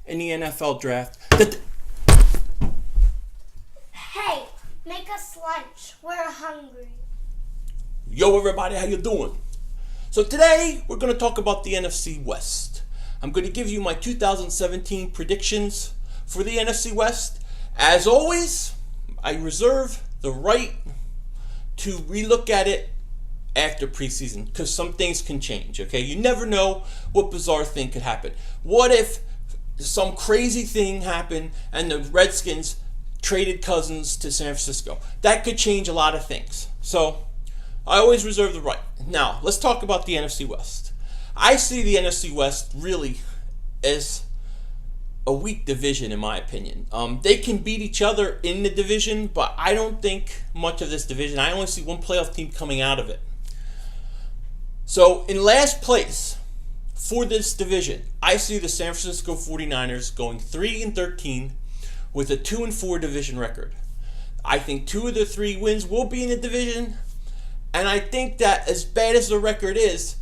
in the NFL draft. Hey, make us lunch. We're hungry. Yo everybody, how you doing? So today we're going to talk about the NFC West. I'm going to give you my 2017 predictions for the NFC West. As always, I reserve the right to relook at it after preseason because some things can change, okay? You never know what bizarre thing could happen. What if some crazy thing happened and the Redskins traded Cousins to San Francisco? That could change a lot of things. So I always reserve the right. Now, let's talk about the NFC West. I see the NFC West really as a weak division, in my opinion. They can beat each other in the division, but I don't think much of this division. I only see one playoff team coming out of it. So, in last place for this division, I see the San Francisco 49ers going 3-13 with a 2-4 division record. I think 2 of the 3 wins will be in the division, and I think that as bad as the record is,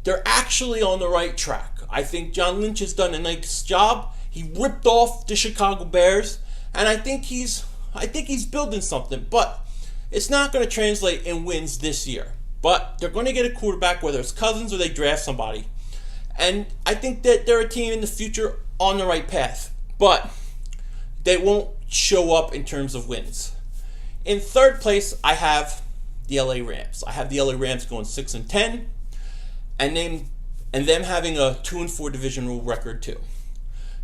they're actually on the right track. I think John Lynch has done a nice job. He ripped off the Chicago Bears, and I think he's building something, but it's not going to translate in wins this year. But they're going to get a quarterback, whether it's Cousins or they draft somebody. And I think that they're a team in the future on the right path, but they won't show up in terms of wins. In third place, I have the LA Rams. I have the LA Rams going 6-10, and them having a 2-4 divisional record too.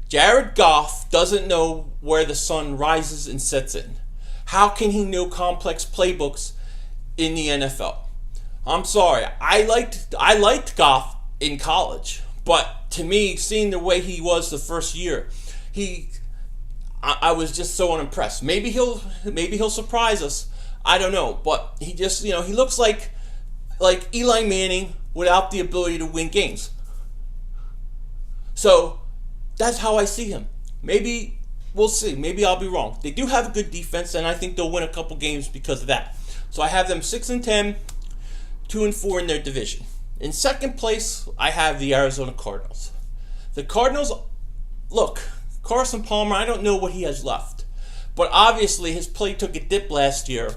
Jared Goff doesn't know where the sun rises and sets in. How can he know complex playbooks in the NFL? I'm sorry. I liked Goff in college, but to me, seeing the way he was the first year, I was just so unimpressed. Maybe he'll surprise us. I don't know, but he just, he looks like Eli Manning without the ability to win games. So that's how I see him. Maybe we'll see. Maybe I'll be wrong. They do have a good defense, and I think they'll win a couple games because of that. So I have them 6-10, 2-4 in their division. In second place, I have the Arizona Cardinals. The Cardinals, look, Carson Palmer, I don't know what he has left. But obviously his play took a dip last year,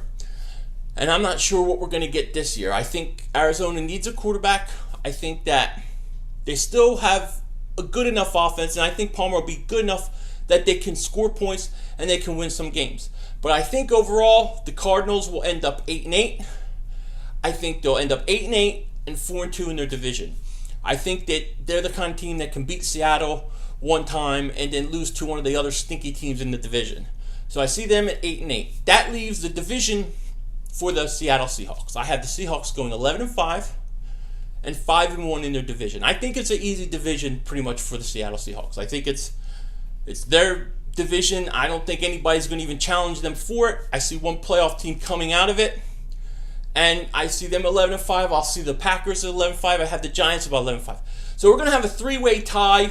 and I'm not sure what we're going to get this year. I think Arizona needs a quarterback. I think that they still have a good enough offense, and I think Palmer will be good enough that they can score points and they can win some games. But I think overall the Cardinals will end up 8-8. I think they'll end up 8-8 and 4-2 in their division. I think that they're the kind of team that can beat Seattle one time and then lose to one of the other stinky teams in the division. So I see them at 8-8. That leaves the division for the Seattle Seahawks. I have the Seahawks going 11-5 and 5-1 in their division. I think it's an easy division pretty much for the Seattle Seahawks. I think it's their division. I don't think anybody's going to even challenge them for it. I see one playoff team coming out of it, and I see them 11-5. I'll see the Packers at 11-5. I have the Giants about 11-5. So we're going to have a 3-way tie.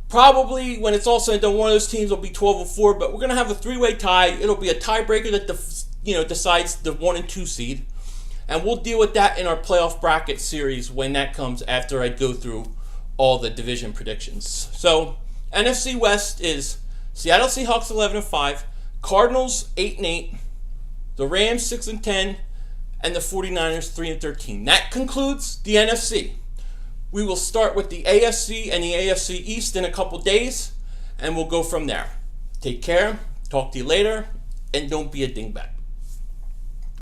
Probably when it's all said and done, one of those teams will be 12-4, but we're going to have a 3-way tie. It'll be a tiebreaker that decides the 1 and 2 seed. And we'll deal with that in our playoff bracket series when that comes after I go through all the division predictions. So, NFC West is Seattle Seahawks 11-5, Cardinals 8-8, the Rams 6-10, and the 49ers 3-13. That concludes the NFC. We will start with the AFC and the AFC East in a couple days, and we'll go from there. Take care, talk to you later, and don't be a dingbat.